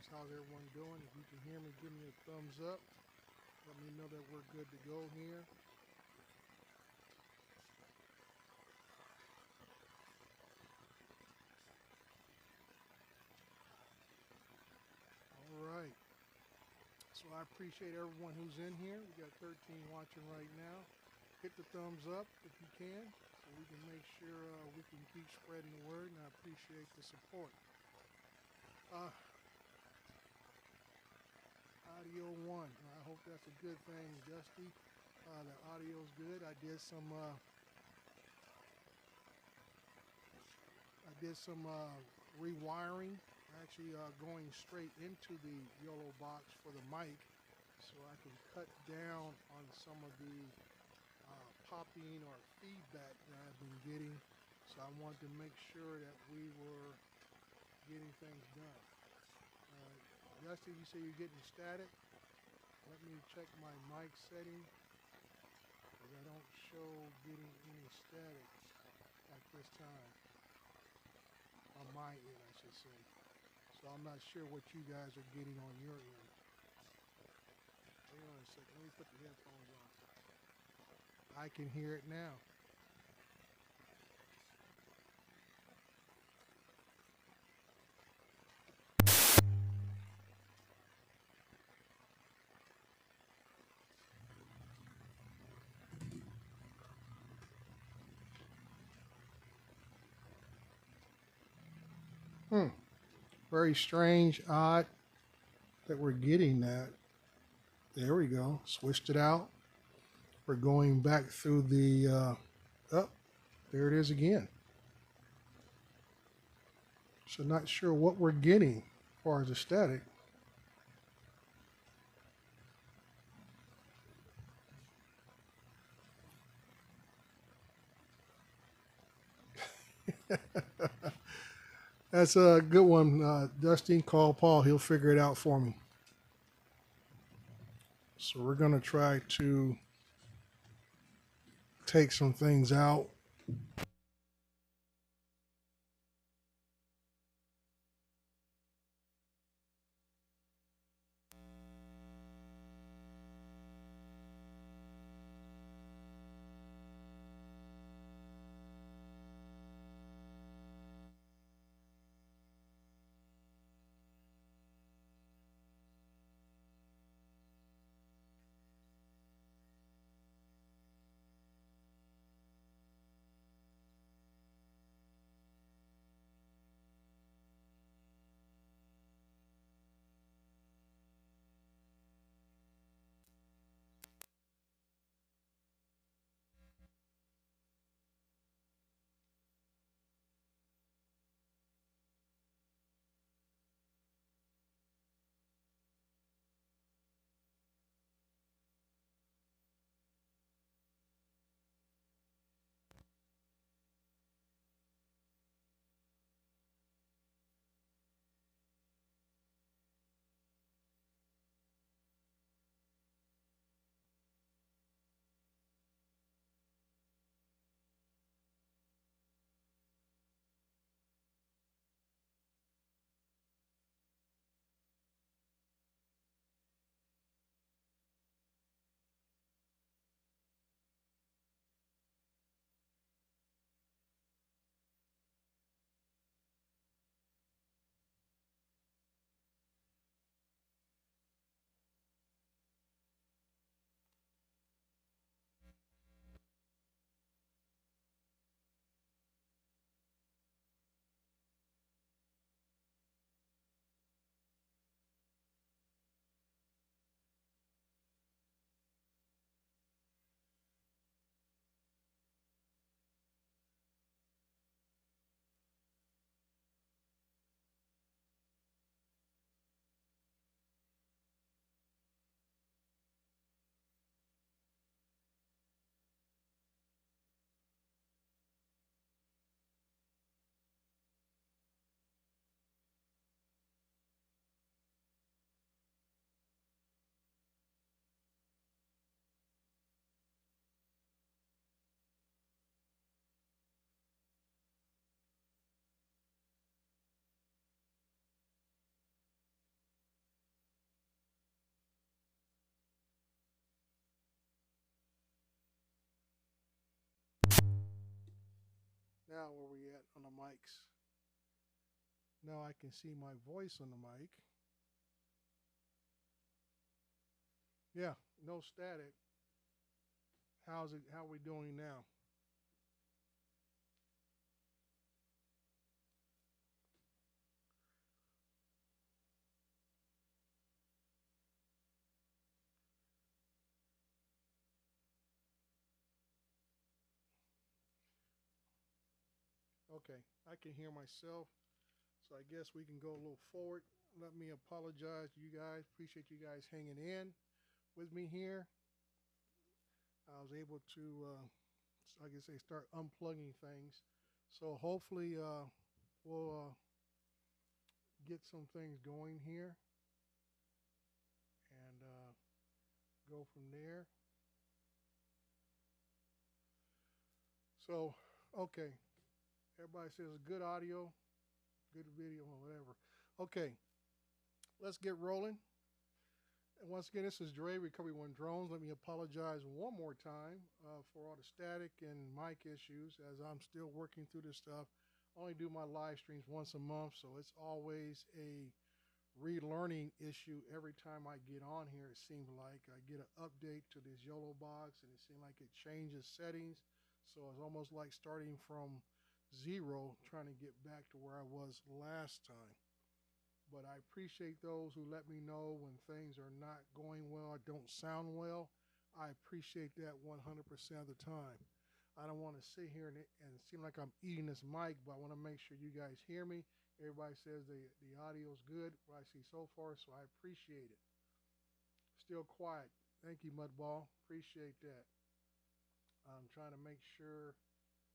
How's everyone doing? If you can hear me, give me a thumbs up. Let me know that we're good to go here. All right. So I appreciate everyone who's in here. We got 13 watching right now. Hit the thumbs up if you can, so we can make sure we can keep spreading the word, and I appreciate the support. Audio 1. I hope that's a good thing, Dusty. The audio's good. I did some rewiring, actually going straight into the yellow box for the mic, so I can cut down on some of the popping or feedback that I've been getting. So I wanted to make sure that we were getting things done. Dusty, you say you're getting static. Let me check my mic setting, because I don't show getting any static at this time. On my end, I should say. So I'm not sure what you guys are getting on your end. Hang on a second. Let me put the headphones on. I I can hear it now. Hmm. Very strange, odd that we're getting that. There we go. Switched it out. We're going back through the, oh, there it is again. So not sure what we're getting as far as the static. That's a good one. Dusty, call Paul. He'll figure it out for me. So we're going to try to take some things out. Now where we at on the mics? Now I can see my voice on the mic. Yeah, no static. How's it? How are we doing now? Okay, I can hear myself. So I guess we can go a little forward. Let me apologize to you guys. Appreciate you guys hanging in with me here. I was able to, like I say, start unplugging things. So hopefully we'll get some things going here and go from there. So, okay. Everybody says good audio, good video, or whatever. Okay, let's get rolling. And once again, this is Dre, Recovery One Drones. Let me apologize one more time for all the static and mic issues as I'm still working through this stuff. I only do my live streams once a month, so it's always a relearning issue every time I get on here. It seems like I get an update to this YOLO box and it seems like it changes settings. So it's almost like starting from zero, trying to get back to where I was last time. But I appreciate those who let me know when things are not going well or don't sound well. I appreciate that 100% of the time. I don't want to sit here and seem like I'm eating this mic, but I want to make sure you guys hear me. Everybody says the audio is good, what I see so far, so I appreciate it. Still quiet. Thank you, Mudball. Appreciate that. I'm trying to make sure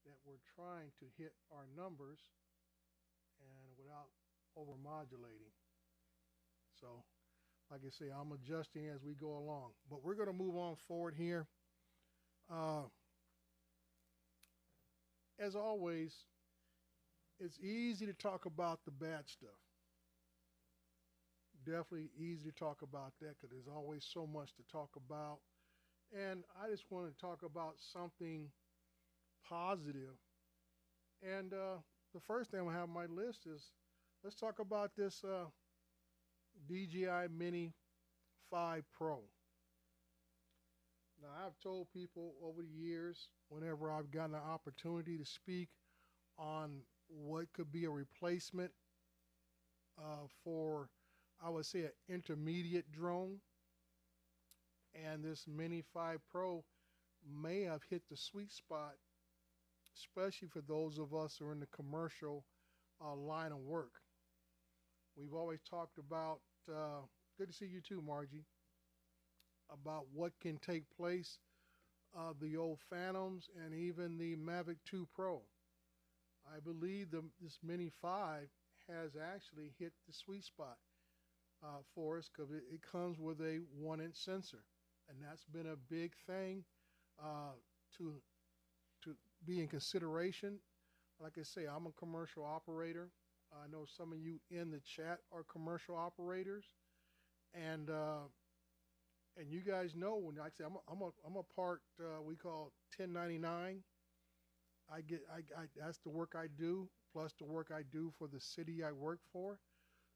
that we're trying to hit our numbers and without overmodulating. So, like I say, I'm adjusting as we go along. But we're going to move on forward here. As always, it's easy to talk about the bad stuff. Definitely easy to talk about that because there's always so much to talk about. And I just want to talk about something positive. And the first thing I have on my list is let's talk about this DJI Mini 5 Pro. Now, I've told people over the years, whenever I've gotten an opportunity to speak on what could be a replacement for, I would say, an intermediate drone, and this Mini 5 Pro may have hit the sweet spot, especially for those of us who are in the commercial line of work. We've always talked about, good to see you too, Margie, about what can take place the old Phantoms and even the Mavic 2 Pro. I believe this Mini 5 has actually hit the sweet spot for us because it comes with a 1-inch sensor. And that's been a big thing to be in consideration. Like I say, I'm a commercial operator. I know some of you in the chat are commercial operators. And you guys know when I say I'm a part we call 1099. That's the work I do plus the work I do for the city I work for.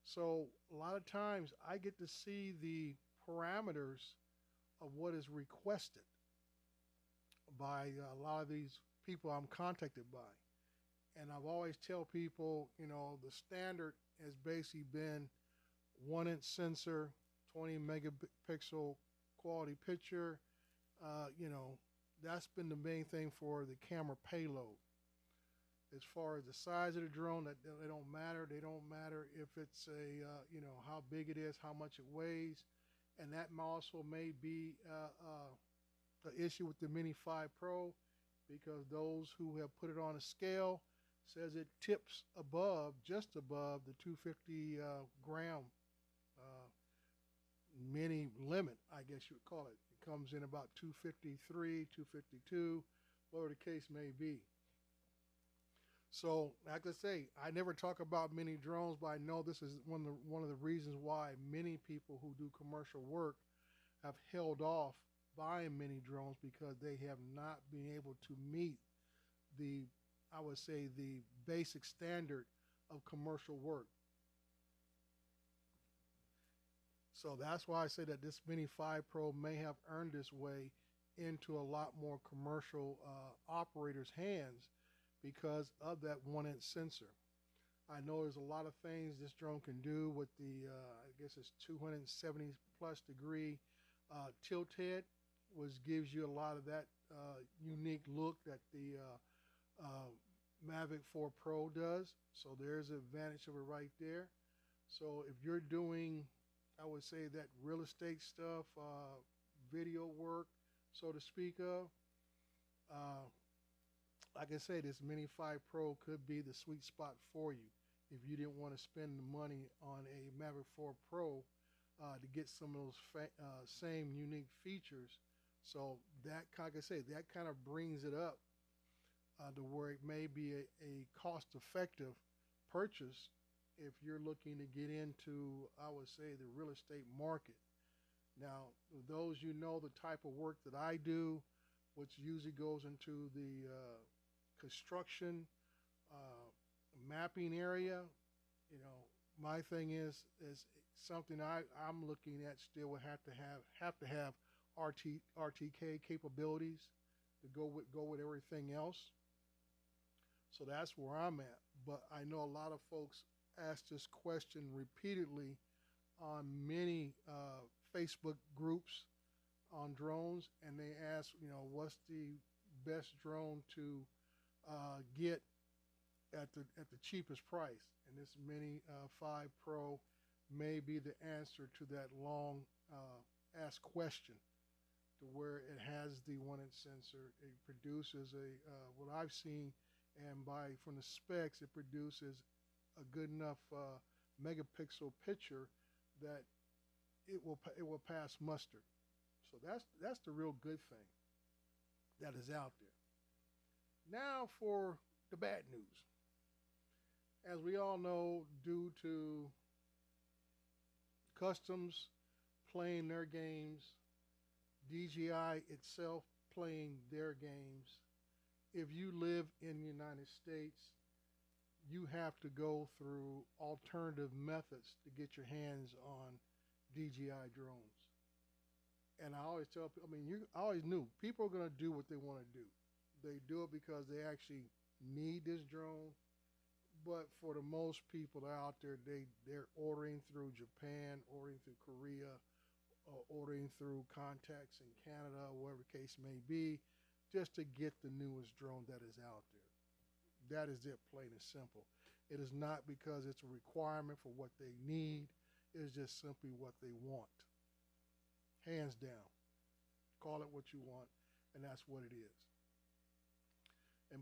So a lot of times I get to see the parameters of what is requested by a lot of these people I'm contacted by. And I've always tell people, you know, the standard has basically been 1-inch sensor, 20 megapixel quality picture. You know, that's been the main thing for the camera payload. As far as the size of the drone, they don't matter. They don't matter if it's a, you know, how big it is, how much it weighs. And that also may be the issue with the Mini 5 Pro, because those who have put it on a scale says it tips above, just above the 250 gram mini limit, I guess you would call it. It comes in about 253, 252, whatever the case may be. So, like I say, I never talk about mini drones, but I know this is one of the reasons why many people who do commercial work have held off buying mini drones, because they have not been able to meet the, I would say, the basic standard of commercial work. So that's why I say that this Mini 5 Pro may have earned its way into a lot more commercial operators' hands because of that 1-inch sensor. I know there's a lot of things this drone can do with the, I guess it's 270 plus degree tilt head, which gives you a lot of that unique look that the Mavic 4 Pro does. So there's an advantage of it right there. So if you're doing, I would say, that real estate stuff, video work, so to speak of, like I said, this Mini 5 Pro could be the sweet spot for you if you didn't want to spend the money on a Mavic 4 Pro to get some of those same unique features. So that, like I say, that kind of brings it up to where it may be a cost-effective purchase if you're looking to get into, I would say, the real estate market. Now, those you know the type of work that I do, which usually goes into the construction uh, mapping area, you know, my thing is something I'm looking at still would have to have RTK capabilities to go with everything else. So that's where I'm at. But I know a lot of folks ask this question repeatedly on many Facebook groups on drones, and they ask, what's the best drone to get at the cheapest price? And this Mini 5 Pro may be the answer to that long asked question. To where it has the 1 inch sensor, it produces what I've seen, and by from the specs, it produces a good enough megapixel picture that it will pass muster. So that's the real good thing that is out there. Now for the bad news. As we all know, due to customs playing their games, DJI itself playing their games, if you live in the United States, you have to go through alternative methods to get your hands on DJI drones. And I always tell people, I always knew people are going to do what they want to do. They do it because they actually need this drone. But for the most people out there, they're ordering through Japan, ordering through Korea, ordering through contacts in Canada, whatever the case may be, just to get the newest drone that is out there. That is it, plain and simple. It is not because it's a requirement for what they need. It is just simply what they want. Hands down. Call it what you want, and that's what it is.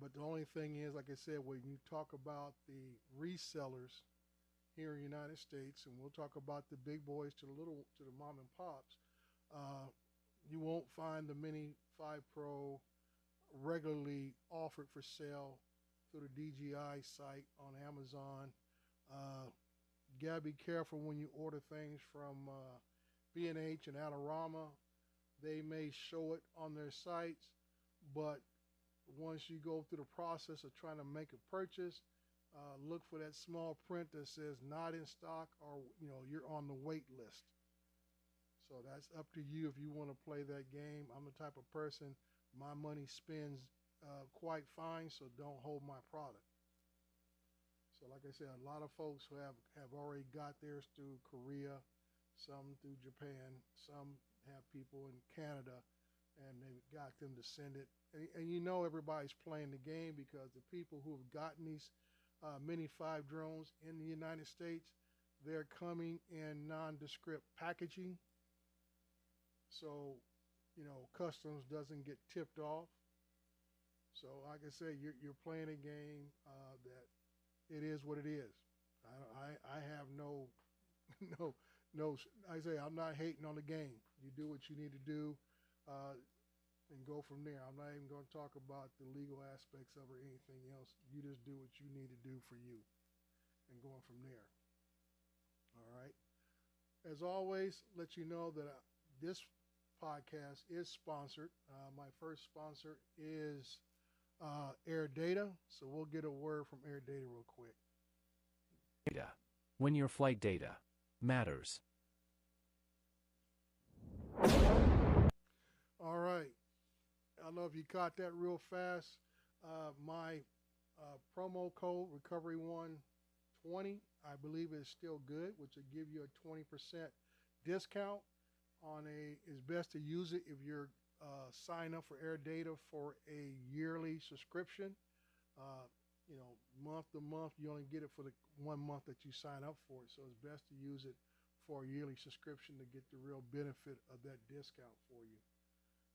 But the only thing is, like I said, when you talk about the resellers here in the United States, and we'll talk about the big boys to the mom and pops, you won't find the Mini 5 Pro regularly offered for sale through the DJI site on Amazon. You gotta be careful when you order things from B&H and Adorama. They may show it on their sites, but once you go through the process of trying to make a purchase, look for that small print that says not in stock, or you're on the wait list. So that's up to you if you want to play that game. I'm the type of person, my money spends quite fine, so don't hold my product. So like I said, a lot of folks who have already got theirs through Korea, some through Japan, some have people in Canada, and they got them to send it. And everybody's playing the game, because the people who have gotten these Mini 5 drones in the United States, they're coming in nondescript packaging. So, customs doesn't get tipped off. So, like I say, you're playing a game that it is what it is. I have no, no. I say I'm not hating on the game. You do what you need to do. And go from there. I'm not even going to talk about the legal aspects of it or anything else. You just do what you need to do for you, and going from there. All right. As always, let you know that this podcast is sponsored. My first sponsor is Air Data, so we'll get a word from Air Data real quick. Data. When your flight data matters. All right. I don't know if you caught that real fast. My promo code Recovery120, I believe, is still good, which will give you a 20% discount on it's best to use it if you're sign up for Air Data for a yearly subscription. Month to month, you only get it for the 1 month that you sign up for it. So it's best to use it for a yearly subscription to get the real benefit of that discount for you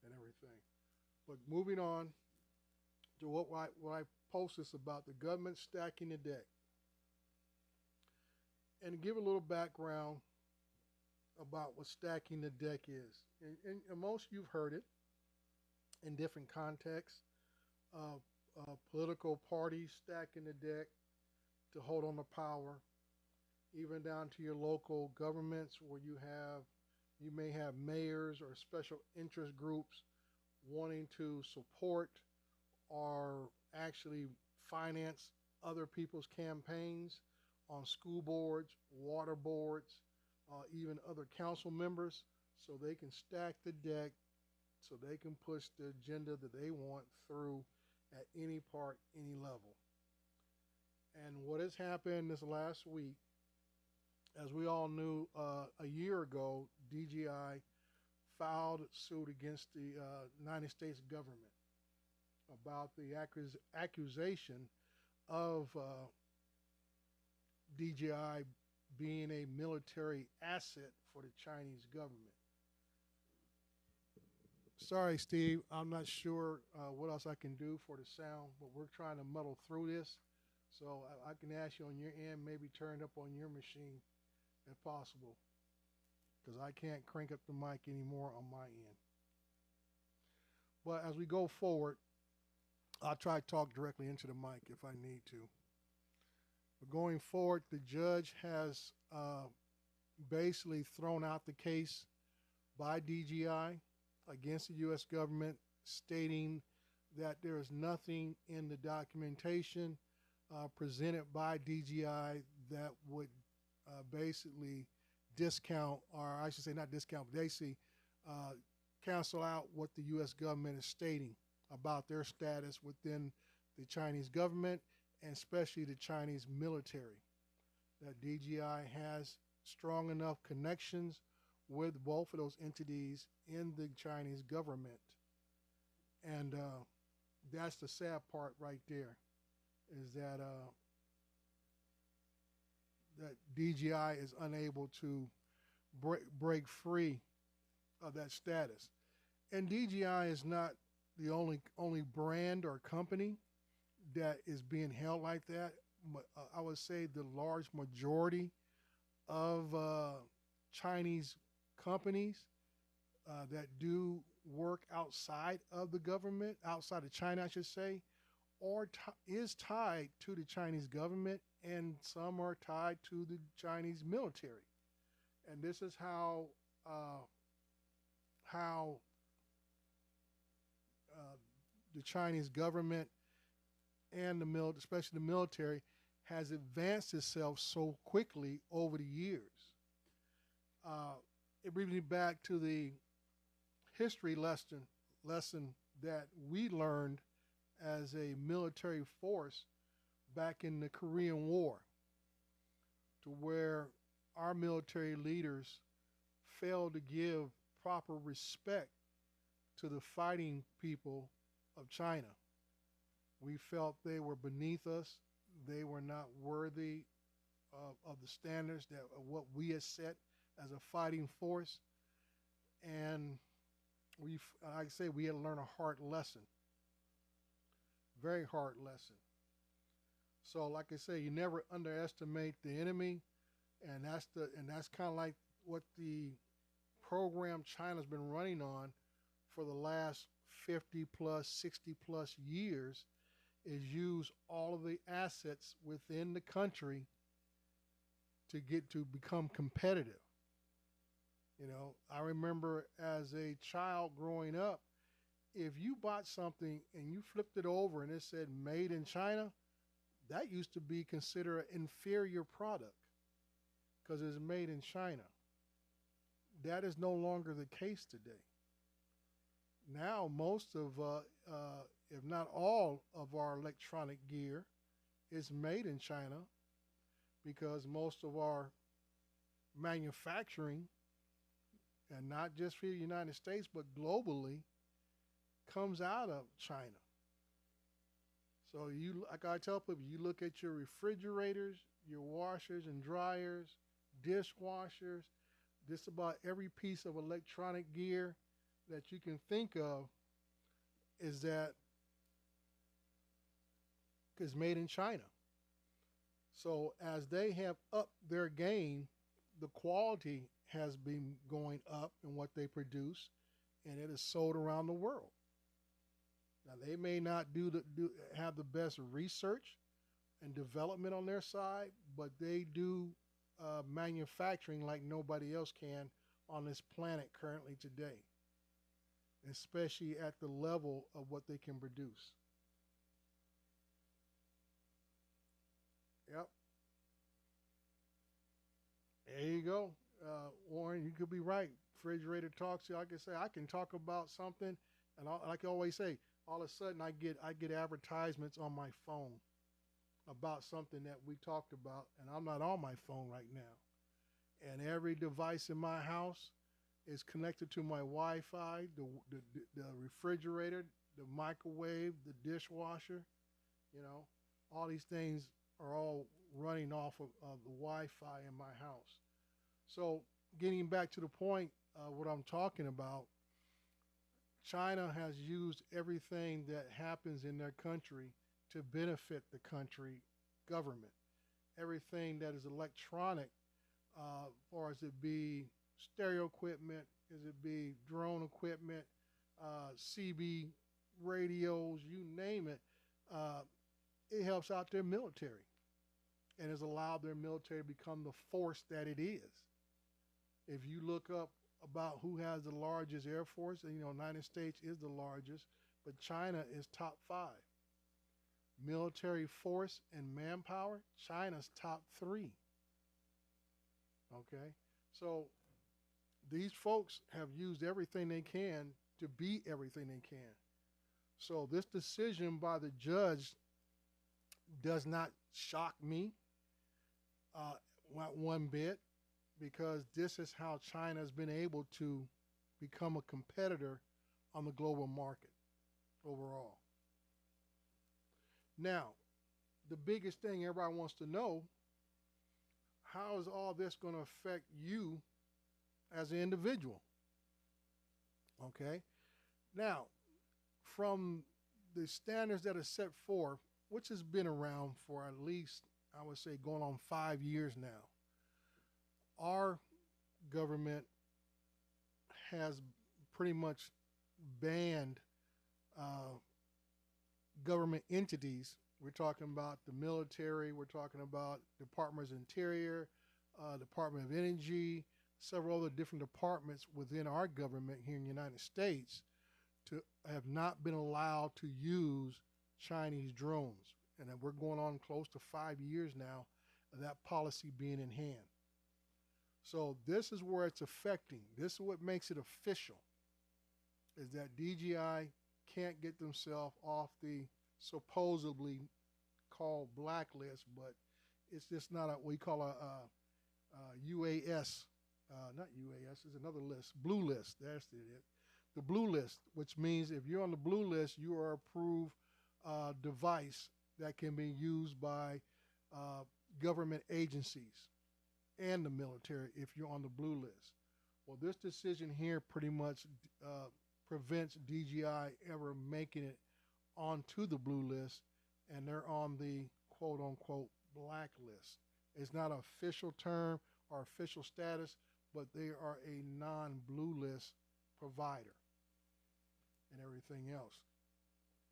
and everything. But moving on to what I posted about the government stacking the deck. And to give a little background about what stacking the deck is. And most of you've heard it in different contexts. Political parties stacking the deck to hold on to power, even down to your local governments where you have You may have mayors or special interest groups wanting to support or actually finance other people's campaigns on school boards, water boards, even other council members, so they can stack the deck, so they can push the agenda that they want through at any part, any level. And what has happened this last week, as we all knew, a year ago, DGI filed suit against the United States government about the accusation of DGI being a military asset for the Chinese government. Sorry, Steve, I'm not sure what else I can do for the sound, but we're trying to muddle through this. So I can ask you on your end, maybe turn it up on your machine if possible, because I can't crank up the mic anymore on my end. But as we go forward, I'll try to talk directly into the mic if I need to. But going forward, the judge has basically thrown out the case by DGI against the U.S. government, stating that there is nothing in the documentation presented by DGI that would basically discount, or I should say not discount, but basically cancel out what the U.S. government is stating about their status within the Chinese government, and especially the Chinese military. That DGI has strong enough connections with both of those entities in the Chinese government. And that's the sad part right there, is that that DGI is unable to break free of that status. And DGI is not the only brand or company that is being held like that. I would say the large majority of Chinese companies that do work outside of the government, outside of China, I should say, or is tied to the Chinese government, and some are tied to the Chinese military. And this is how the Chinese government and especially the military, has advanced itself so quickly over the years. It brings me back to the history lesson that we learned as a military force back in the Korean War, to where our military leaders failed to give proper respect to the fighting people of China. We felt they were beneath us. They were not worthy of the standards of what we had set as a fighting force. And like I say, we had to learn a hard lesson. Very hard lesson. So like I say, you never underestimate the enemy. And that's kind of like what the program China's been running on for the last 50 plus, 60 plus years, is use all of the assets within the country to become competitive. You know, I remember as a child growing up, if you bought something and you flipped it over and it said made in China, that used to be considered an inferior product because it's made in China. That is no longer the case today. Now, most of, if not all of our electronic gear is made in China, because most of our manufacturing, and not just for the United States, but globally, comes out of China. So like I tell people, you look at your refrigerators, your washers and dryers, dishwashers, just about every piece of electronic gear that you can think of is made in China. So as they have upped their game, the quality has been going up in what they produce, and it is sold around the world. Now they may not have the best research and development on their side, but they do manufacturing like nobody else can on this planet currently today, especially at the level of what they can produce. Yep. There you go. Warren, you could be right. Refrigerator talks. Like I say, I can talk about something, and like I always say, all of a sudden I get advertisements on my phone about something that we talked about, and I'm not on my phone right now. And every device in my house is connected to my Wi-Fi, the refrigerator, the microwave, the dishwasher. You know, all these things are all running off of the Wi-Fi in my house. So getting back to the point, what I'm talking about, China has used everything that happens in their country to benefit the country government. Everything that is electronic, or as it be stereo equipment, as it be drone equipment, CB radios, you name it, it helps out their military and has allowed their military to become the force that it is. If you look up about who has the largest air force, and United States is the largest, but China is top 5. Military force and manpower, China's top 3. Okay, so these folks have used everything they can to beat everything they can. So this decision by the judge does not shock me, not one bit, because this is how China has been able to become a competitor on the global market overall. Now, the biggest thing everybody wants to know, how is all this going to affect you as an individual? Okay? Now, from the standards that are set forth, which has been around for at least, I would say, going on 5 years now, our government has pretty much banned government entities. We're talking about the military, we're talking about Department of Interior, Department of Energy, several other different departments within our government here in the United States to have not been allowed to use Chinese drones. And we're going on close to 5 years now of that policy being in hand. So this is where it's affecting. This is what makes it official, is that DJI can't get themselves off the supposedly called blacklist, but it's just not what we call a UAS, not UAS, it's another list, blue list, that's it. The blue list, which means if you're on the blue list, you are approved device that can be used by government agencies and the military if you're on the blue list. Well, this decision here pretty much prevents DJI ever making it onto the blue list, and they're on the quote-unquote blacklist. It's not an official term or official status, but they are a non-blue list provider and everything else.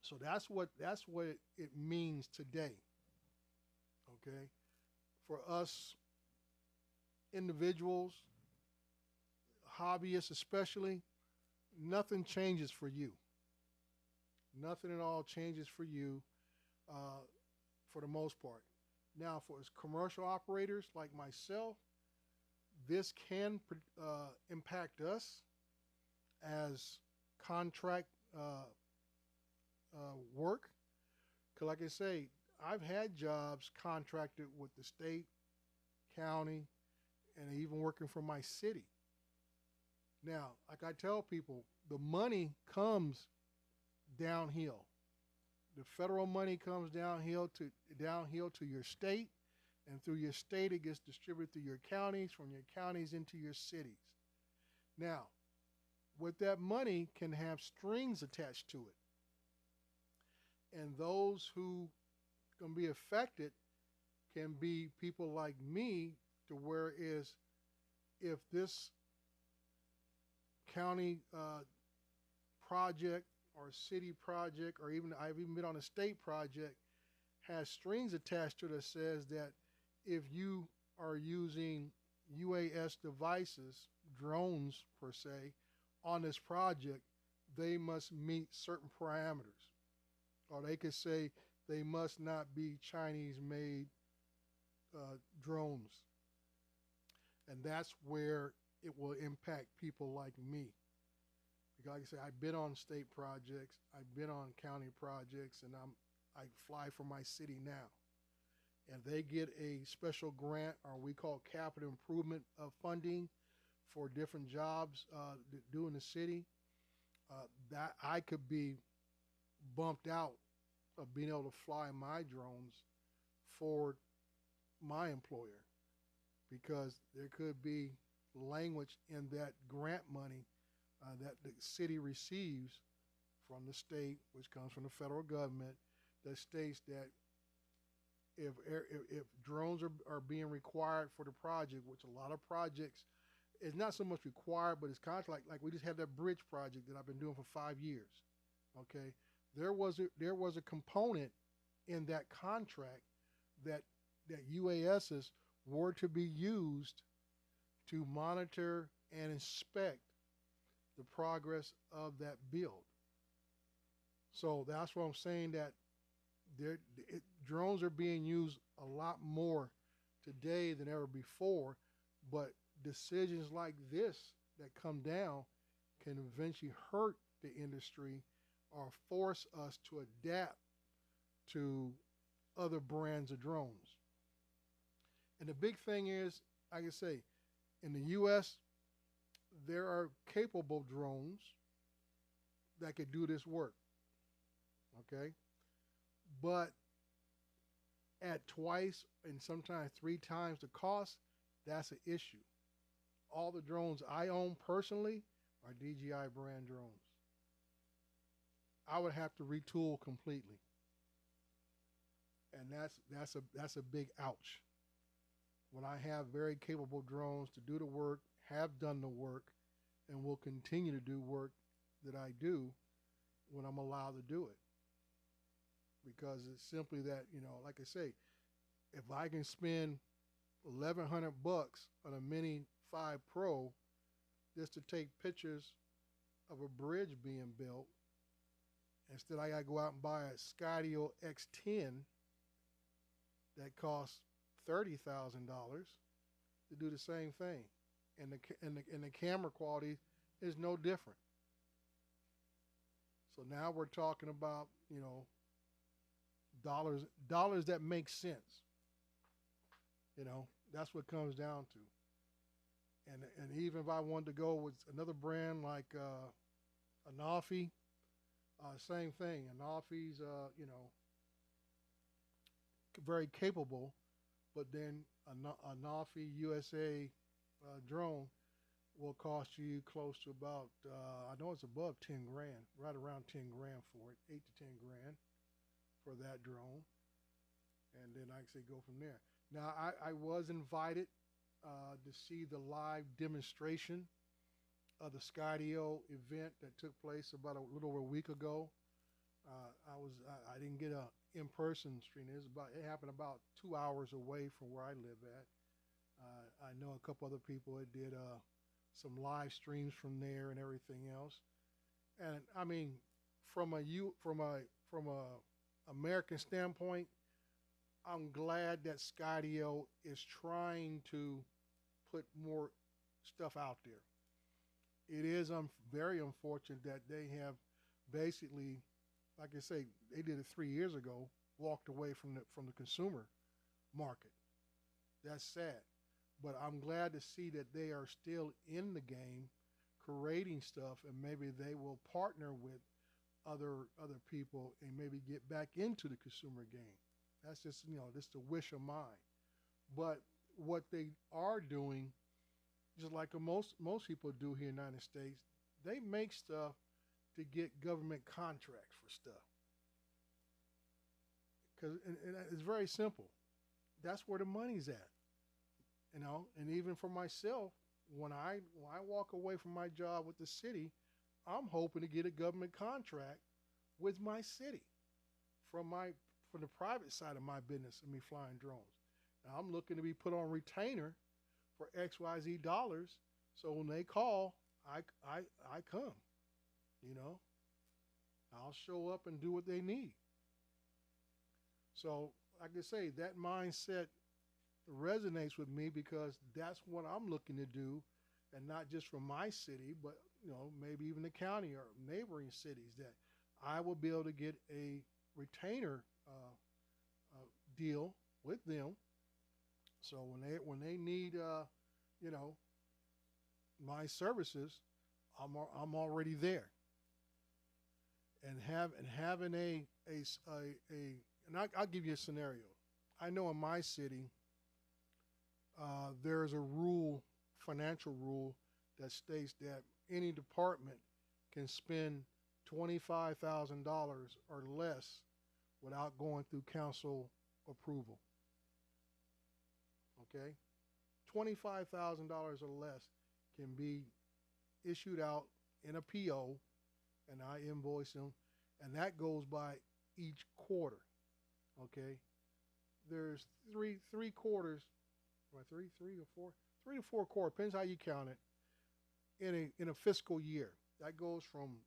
So that's what it means today. Okay, for us individuals, hobbyists especially, nothing changes for you. Nothing at all changes for you for the most part. Now, for commercial operators like myself, this can impact us as contract work. Because like I say, I've had jobs contracted with the state, county, and even working for my city. Now, like I tell people, the money comes downhill. The federal money comes downhill to your state, and through your state it gets distributed through your counties, from your counties into your cities. Now, with that money can have strings attached to it. And those who can be affected can be people like me, to where is if this county project or city project, or even I've even been on a state project, has strings attached to it that says that if you are using UAS devices, drones per se on this project, they must meet certain parameters. Or they could say they must not be Chinese made drones. And that's where it will impact people like me. Because like I say, I've been on state projects, I've been on county projects, and I fly for my city now. And they get a special grant, or we call capital improvement funding for different jobs to do in the city. That I could be bumped out of being able to fly my drones for my employer, because there could be language in that grant money that the city receives from the state, which comes from the federal government, that states that if drones are being required for the project, which a lot of projects is not so much required, but it's kind of like we just had that bridge project that I've been doing for 5 years. Okay, there was a component in that contract that UASs were to be used to monitor and inspect the progress of that build. So that's what I'm saying, that drones are being used a lot more today than ever before, but decisions like this that come down can eventually hurt the industry or force us to adapt to other brands of drones. And the big thing is, like I say, in the U.S., there are capable drones that could do this work. Okay? But at twice and sometimes 3 times the cost, that's an issue. All the drones I own personally are DJI brand drones. I would have to retool completely. And that's a big ouch. When I have very capable drones to do the work, have done the work, and will continue to do work that I do when I'm allowed to do it. Because it's simply that, like I say, if I can spend $1,100 on a Mini 5 Pro just to take pictures of a bridge being built, instead I got to go out and buy a Skydio X10 that costs $30,000 to do the same thing, and the camera quality is no different. So now we're talking about dollars that make sense. That's what it comes down to. And even if I wanted to go with another brand like Anafi, same thing. Anafi's very capable, but then Anafi USA drone will cost you close to about I know it's above 10 grand, right around 10 grand for it, 8 to 10 grand for that drone, and then I say go from there. Now I was invited to see the live demonstration of the Skydio event that took place about a little over a week ago. I didn't get a in-person stream. It happened about 2 hours away from where I live at. I know a couple other people that did some live streams from there and everything else. And I mean, from a American standpoint, I'm glad that Skydio is trying to put more stuff out there. It is very unfortunate that they have basically, like I say, they did it 3 years ago, walked away from the consumer market. That's sad. But I'm glad to see that they are still in the game, creating stuff, and maybe they will partner with other people and maybe get back into the consumer game. That's just just a wish of mine. But what they are doing, just like most people do here in the United States, they make stuff to get government contracts for stuff. And it's very simple. That's where the money's at. And even for myself, when I walk away from my job with the city, I'm hoping to get a government contract with my city from the private side of my business of me flying drones. Now I'm looking to be put on retainer for XYZ dollars So when they call, I come. You know, I'll show up and do what they need. So, like I say, that mindset resonates with me because that's what I'm looking to do, and not just for my city, but maybe even the county or neighboring cities. That I will be able to get a retainer deal with them. So when they need you know my services, I'm already there. And having and I'll give you a scenario. I know in my city there is a rule, financial rule, that states that any department can spend $25,000 or less without going through council approval. Okay, $25,000 or less can be issued out in a PO, and I invoice them, and that goes by each quarter. Okay, there's three quarters, or three or four, 3 to 4 quarters, depends how you count it, in a fiscal year. That goes from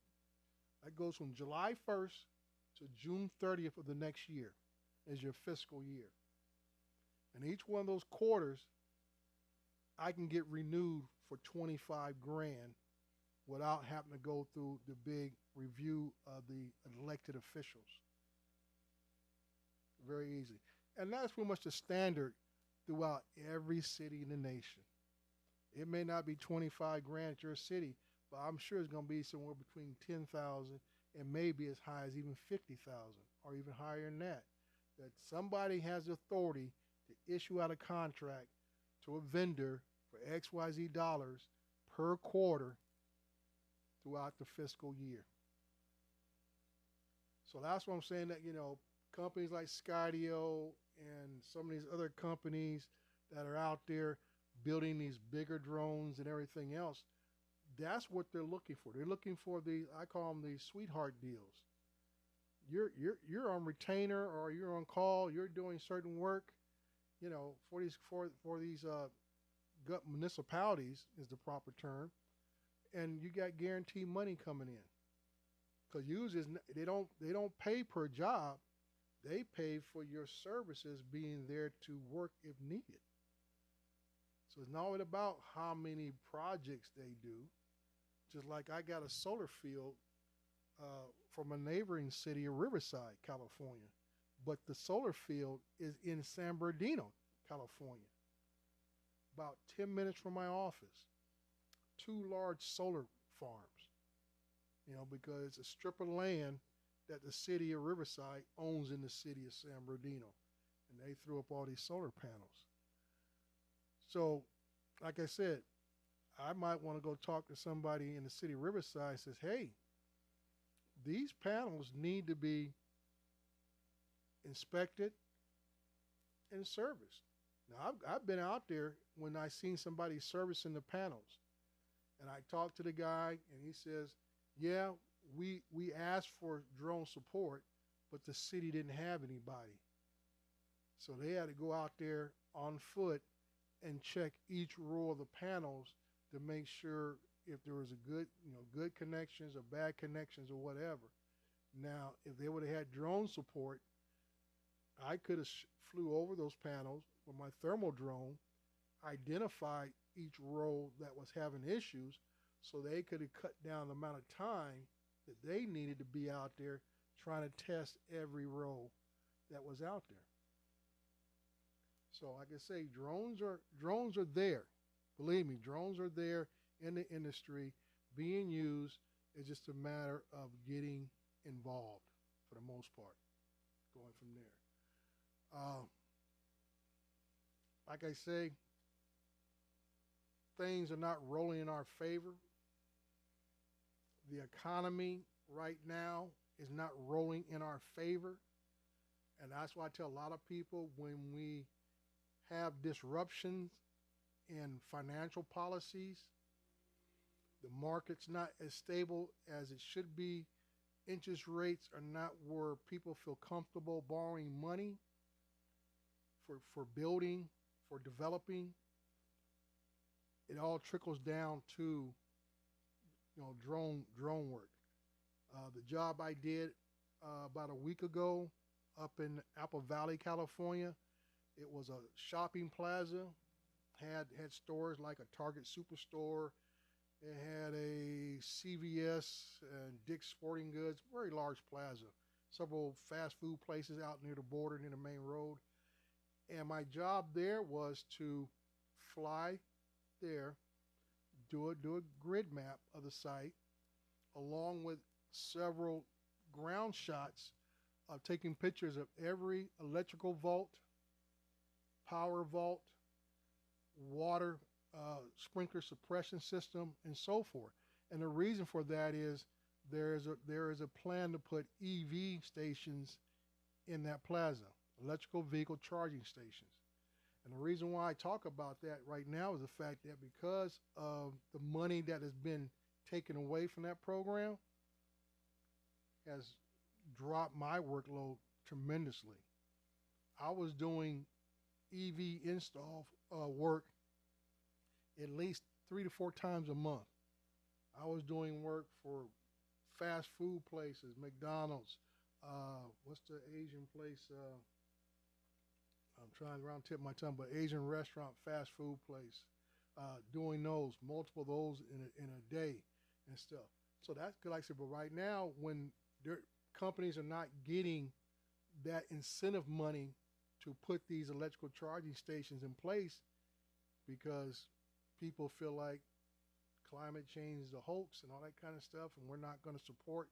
July 1st to June 30th of the next year is your fiscal year. And each one of those quarters, I can get renewed for 25 grand without having to go through the big review of the elected officials. Very easy. And that's pretty much the standard throughout every city in the nation. It may not be 25 grand at your city, but I'm sure it's going to be somewhere between 10,000 and maybe as high as even 50,000 or even higher than that. That somebody has the authority to issue out a contract to a vendor for XYZ dollars per quarter throughout the fiscal year. So that's what I'm saying, that, companies like Skydio and some of these other companies that are out there building these bigger drones and everything else, that's what they're looking for. They're looking for I call them the sweetheart deals. You're on retainer, or you're on call, you're doing certain work, for these municipalities is the proper term, and you got guaranteed money coming in. Because usually they don't pay per job, they pay for your services being there to work if needed. So it's not all about how many projects they do. Just like I got a solar field from a neighboring city of Riverside, California, but the solar field is in San Bernardino, California, about 10 minutes from my office. 2 large solar farms, because it's a strip of land that the city of Riverside owns in the city of San Bernardino, and they threw up all these solar panels. So, like I said, I might want to go talk to somebody in the city of Riverside and says, hey, these panels need to be inspected and serviced. Now, I've been out there when I seen somebody servicing the panels, and I talked to the guy, and he says, yeah, we asked for drone support, but the city didn't have anybody. So they had to go out there on foot and check each row of the panels to make sure if there was a good connections or bad connections or whatever. Now, if they would have had drone support, I could have flew over those panels with my thermal drone, identified each row that was having issues, so they could have cut down the amount of time that they needed to be out there trying to test every row that was out there. So like I say, drones are there. Believe me, drones are there in the industry being used. It's just a matter of getting involved for the most part, going from there. Like I say, things are not rolling in our favor. The economy right now is not rolling in our favor. And that's why I tell a lot of people, when we have disruptions in financial policies, the market's not as stable as it should be, interest rates are not where people feel comfortable borrowing money for building, for developing, it all trickles down to drone work. The job I did about a week ago up in Apple Valley, California, it was a shopping plaza. Had stores like a Target Superstore. It had a CVS and Dick's Sporting Goods, very large plaza. Several fast food places out near the border, near the main road. And my job there was to fly there, do a grid map of the site, along with several ground shots of taking pictures of every electrical vault, power vault, water sprinkler suppression system, and so forth. And the reason for that is there is a plan to put EV stations in that plaza, electrical vehicle charging stations. And the reason why I talk about that right now is the fact that because of the money that has been taken away from that program has dropped my workload tremendously. I was doing EV install work at least 3 to 4 times a month. I was doing work for fast food places, McDonald's. What's the Asian place? I'm trying to round tip my tongue, but Asian restaurant, fast food place. Doing those, multiple of those in a day and stuff. So that's good. Like I said, but right now, when companies are not getting that incentive money to put these electrical charging stations in place because people feel like climate change is a hoax and all that kind of stuff, and we're not going to support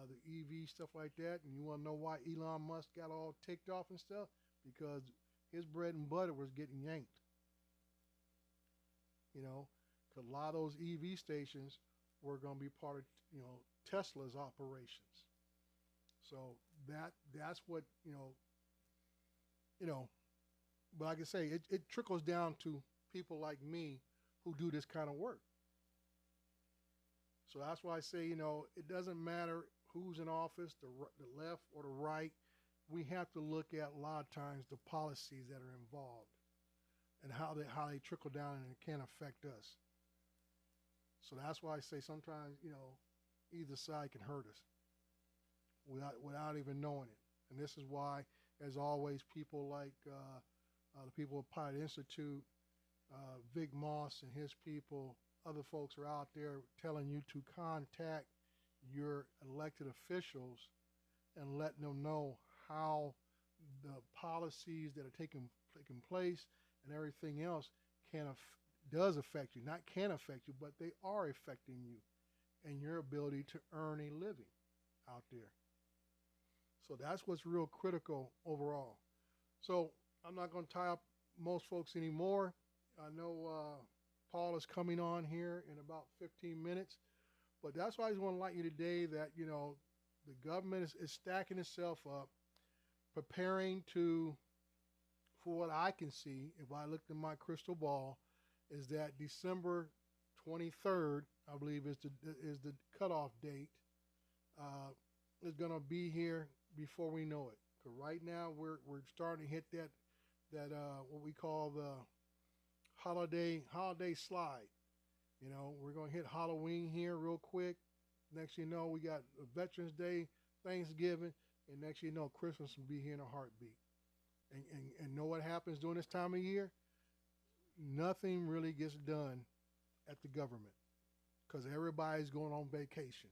the EV stuff like that. And you want to know why Elon Musk got all ticked off and stuff? Because his bread and butter was getting yanked. Because a lot of those EV stations were going to be part of Tesla's operations. So that's what But like I say, it trickles down to people like me who do this kind of work. So that's why I say, it doesn't matter who's in office, the left or the right. We have to look at a lot of times the policies that are involved and how they trickle down and it can affect us. So that's why I say sometimes, either side can hurt us without even knowing it. And this is why, as always, people like the people of Pilot Institute, Vic Moss and his people, other folks are out there telling you to contact your elected officials and let them know how the policies that are taking place and everything else does affect you. Not can affect you, but they are affecting you and your ability to earn a living out there. So that's what's real critical overall. So I'm not going to tie up most folks anymore. I know Paul is coming on here in about 15 minutes, but that's why I just want to let you today that, the government is stacking itself up, preparing for what I can see, if I looked in my crystal ball, is that December 23rd, I believe is the cutoff date, is going to be here before we know it. Because right now we're starting to hit that what we call the holiday slide. We're going to hit Halloween here real quick. Next you know, we got Veterans Day, Thanksgiving, and next you know, Christmas will be here in a heartbeat. And know what happens during this time of year? Nothing really gets done at the government because everybody's going on vacation.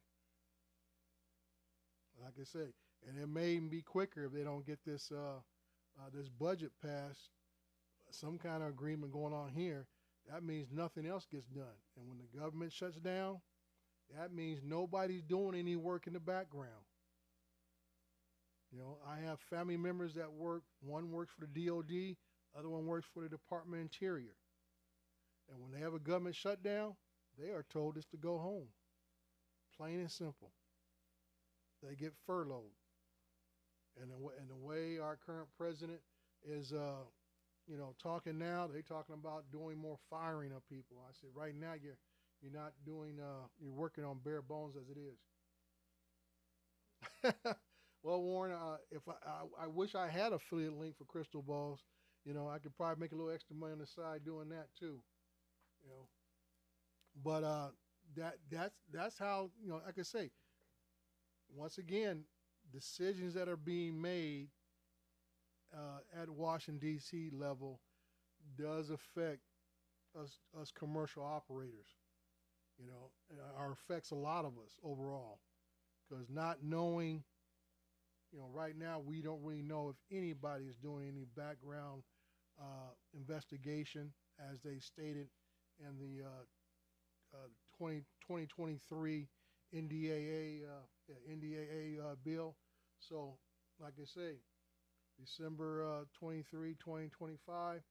Like I say, and it may even be quicker if they don't get this this budget passed, some kind of agreement going on here. That means nothing else gets done. And when the government shuts down, that means nobody's doing any work in the background. I have family members that work. One works for the DOD, other one works for the Department of Interior. And when they have a government shutdown, they are told just to go home. Plain and simple. They get furloughed. And the way our current president is, talking now, they're talking about doing more firing of people. I said, right now you're not doing, you're working on bare bones as it is. Well, Warren, if I wish I had an affiliate link for crystal balls. I could probably make a little extra money on the side doing that too. you know. But that's how, you know. Like I say, once again, decisions that are being made at Washington D.C. level does affect us commercial operators, you know, or affects a lot of us overall. Because not knowing, you know, right now we don't really know if anybody is doing any background investigation, as they stated in the 2023 NDAA bill. So, like I say, December 23, 2025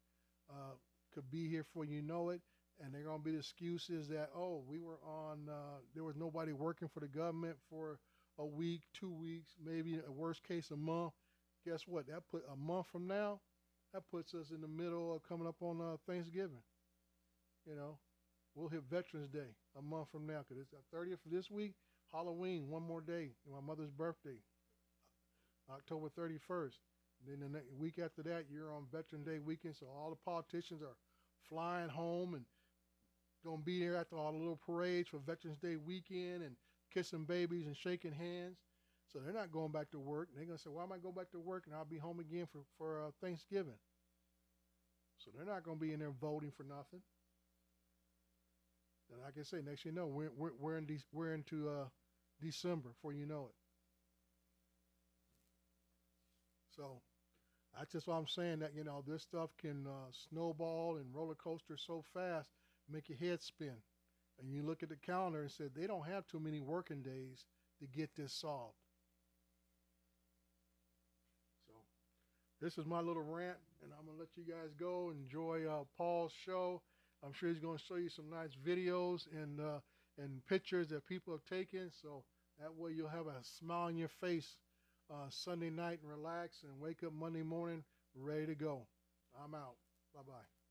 could be here before you know it. And they're going to be the excuses that, oh, we were on, there was nobody working for the government for a week, 2 weeks, maybe a worst case a month. Guess what? That put a month from now, that puts us in the middle of coming up on Thanksgiving. You know, we'll hit Veterans Day a month from now, because it's the 30th of this week, Halloween, one more day, my mother's birthday, October 31st. And then the week after that, you're on Veterans Day weekend, so all the politicians are flying home and gonna be there after all the little parades for Veterans Day weekend and kissing babies and shaking hands. So they're not going back to work. They're gonna say, "Why am I going back to work and I'll be home again for Thanksgiving?" So they're not gonna be in there voting for nothing. And like I say, next you know, we're into December before you know it. So that's just why I'm saying that, you know, this stuff can snowball and roller coaster so fast, make your head spin. And you look at the calendar and say they don't have too many working days to get this solved. So this is my little rant, and I'm gonna let you guys go enjoy Paul's show. I'm sure he's gonna show you some nice videos and pictures that people have taken. So that way you'll have a smile on your face Sunday night and relax and wake up Monday morning ready to go. I'm out. Bye-bye.